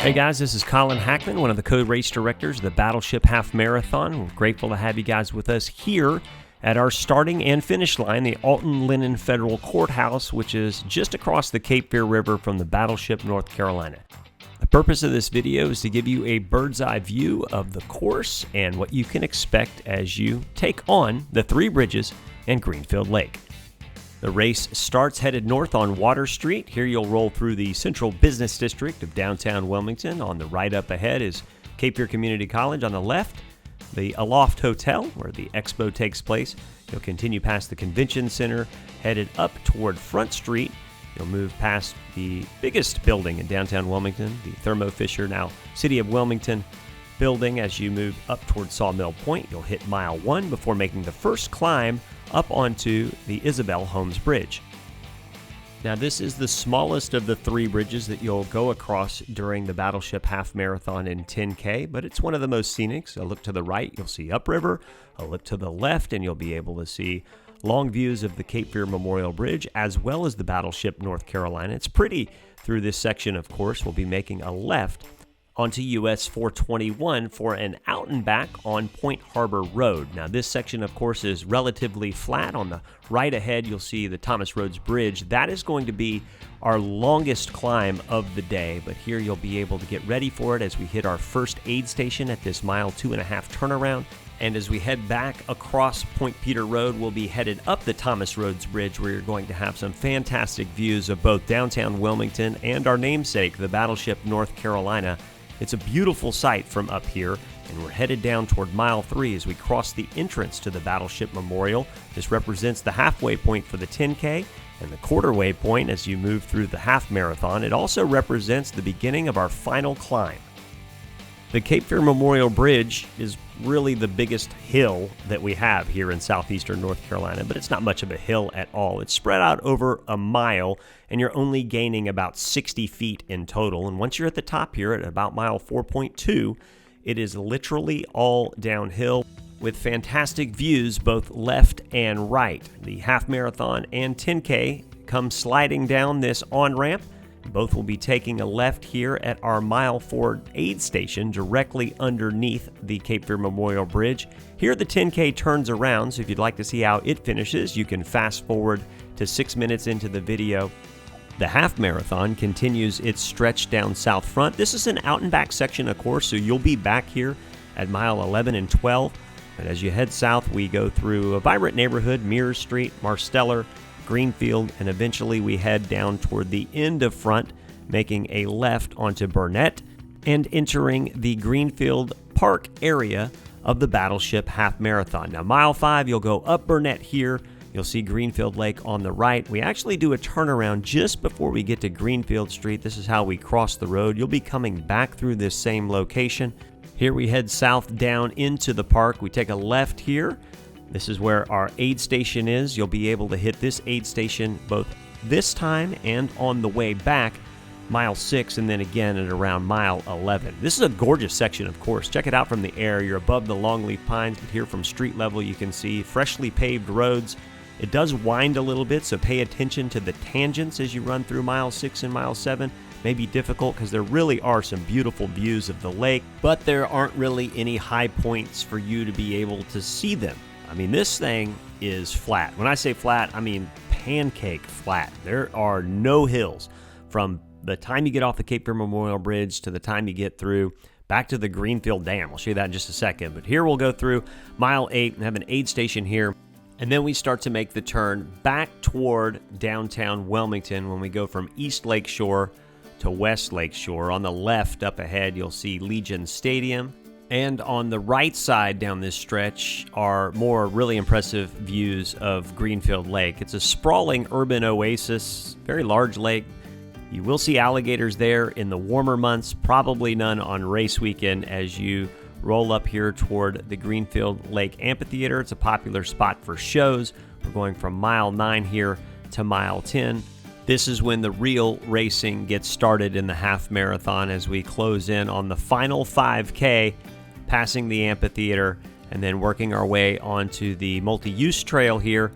Hey guys, this is Colin Hackman, one of the co-race directors of the Battleship Half Marathon. We're grateful to have you guys with us here at our starting and finish line, the Alton Lennon Federal Courthouse, which is just across the Cape Fear River from the Battleship North Carolina. The purpose of this video is to give you a bird's eye view of the course and what you can expect as you take on the three bridges and Greenfield Lake. The race starts headed north on Water Street. Here you'll roll through the central business district of downtown Wilmington. On the right up ahead is Cape Fear Community College. On the left, the Aloft Hotel, where the expo takes place. You'll continue past the Convention Center, headed up toward Front Street. You'll move past the biggest building in downtown Wilmington, the Thermo Fisher, now City of Wilmington building. As you move up toward Sawmill Point, you'll hit mile 1 before making the first climb up onto the Isabel Holmes Bridge. Now, this is the smallest of the three bridges that you'll go across during the Battleship Half Marathon in 10K, but it's one of the most scenic. So look to the right, you'll see upriver. A look to the left, and you'll be able to see long views of the Cape Fear Memorial Bridge, as well as the Battleship North Carolina. It's pretty through this section, of course. We'll be making a left onto US 421 for an out and back on Point Harbor Road. Now, this section, of course, is relatively flat. On the right ahead, you'll see the Thomas Rhodes Bridge. That is going to be our longest climb of the day, but here you'll be able to get ready for it as we hit our first aid station at this mile 2.5 turnaround. And as we head back across Point Peter Road, we'll be headed up the Thomas Rhodes Bridge, where you're going to have some fantastic views of both downtown Wilmington and our namesake, the Battleship North Carolina. It's a beautiful sight from up here, and we're headed down toward mile 3 as we cross the entrance to the Battleship Memorial. This represents the halfway point for the 10K and the quarter-way point as you move through the half marathon. It also represents the beginning of our final climb. The Cape Fear Memorial Bridge is really the biggest hill that we have here in southeastern North Carolina, but it's not much of a hill at all. It's spread out over a mile, and you're only gaining about 60 feet in total. And once you're at the top here at about mile 4.2, it is literally all downhill with fantastic views both left and right. The half marathon and 10K come sliding down this on-ramp. Both will be taking a left here at our mile 4 aid station directly underneath the Cape Fear Memorial Bridge. Here the 10K turns around, so if you'd like to see how it finishes, you can fast forward to 6 minutes into the video. The half marathon continues its stretch down South Front. This is an out and back section, of course, so you'll be back here at mile 11 and 12. But as you head south, we go through a vibrant neighborhood, Mears Street, Marsteller, Greenfield, and eventually we head down toward the end of Front, making a left onto Burnett and entering the Greenfield Park area of the Battleship Half Marathon. Now, mile 5, you'll go up Burnett here. You'll see Greenfield Lake on the right. We actually do a turnaround just before we get to Greenfield Street. This is how we cross the road. You'll be coming back through this same location. Here we head south down into the park. We take a left here. This is where our aid station is. You'll be able to hit this aid station both this time and on the way back, mile 6, and then again at around mile 11. This is a gorgeous section, of course. Check it out from the air. You're above the longleaf pines, but here from street level you can see freshly paved roads. It does wind a little bit, so pay attention to the tangents as you run through mile 6 and mile 7. May be difficult because there really are some beautiful views of the lake, but there aren't really any high points for you to be able to see them. I mean, this thing is flat. When I say flat, I mean pancake flat. There are no hills from the time you get off the Cape Fear Memorial Bridge to the time you get through back to the Greenfield Dam. I'll show you that in just a second. But here we'll go through mile 8 and have an aid station here. And then we start to make the turn back toward downtown Wilmington when we go from East Lakeshore to West Lakeshore. On the left up ahead, you'll see Legion Stadium. And on the right side down this stretch are more really impressive views of Greenfield Lake. It's a sprawling urban oasis, very large lake. You will see alligators there in the warmer months, probably none on race weekend as you roll up here toward the Greenfield Lake Amphitheater. It's a popular spot for shows. We're going from mile 9 here to mile 10. This is when the real racing gets started in the half marathon as we close in on the final 5K, passing the amphitheater and then working our way onto the multi-use trail here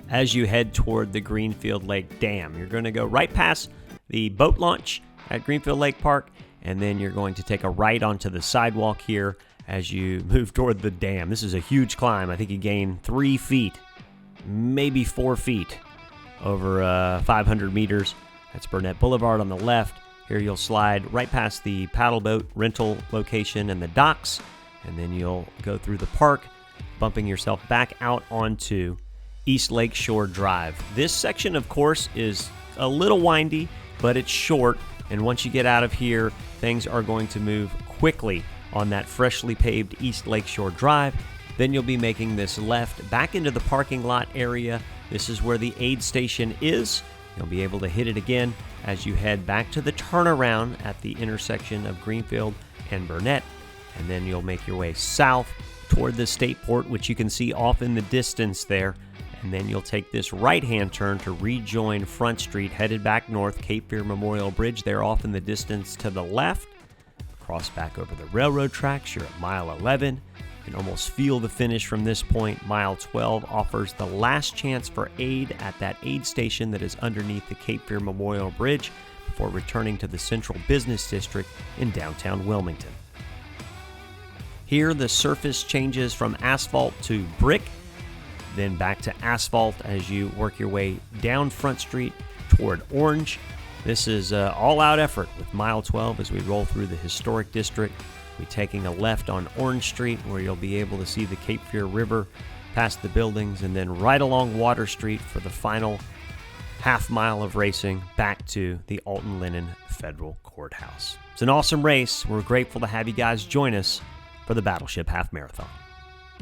as you head toward the Greenfield Lake Dam. You're going to go right past the boat launch at Greenfield Lake Park and then you're going to take a right onto the sidewalk here as you move toward the dam. This is a huge climb. I think you gain 3 feet, maybe 4 feet over 500 meters. That's Burnett Boulevard on the left. Here you'll slide right past the paddle boat rental location and the docks, and then you'll go through the park, bumping yourself back out onto East Lake Shore Drive. This section, of course, is a little windy, but it's short, and once you get out of here, things are going to move quickly on that freshly paved East Lake Shore Drive. Then you'll be making this left back into the parking lot area. This is where the aid station is. You'll be able to hit it again as you head back to the turnaround at the intersection of Greenfield and Burnett, and then you'll make your way south toward the state port, which you can see off in the distance there, and then you'll take this right-hand turn to rejoin Front Street, headed back north, Cape Fear Memorial Bridge there off in the distance to the left. Cross back over the railroad tracks, you're at mile 11. You can almost feel the finish from this point. Mile 12 offers the last chance for aid at that aid station that is underneath the Cape Fear Memorial Bridge before returning to the Central Business District in downtown Wilmington. Here, the surface changes from asphalt to brick, then back to asphalt as you work your way down Front Street toward Orange. This is an all-out effort with mile 12 as we roll through the historic district. We're taking a left on Orange Street where you'll be able to see the Cape Fear River past the buildings, and then right along Water Street for the final half mile of racing back to the Alton Linen Federal Courthouse. It's an awesome race. We're grateful to have you guys join us for the Battleship Half Marathon.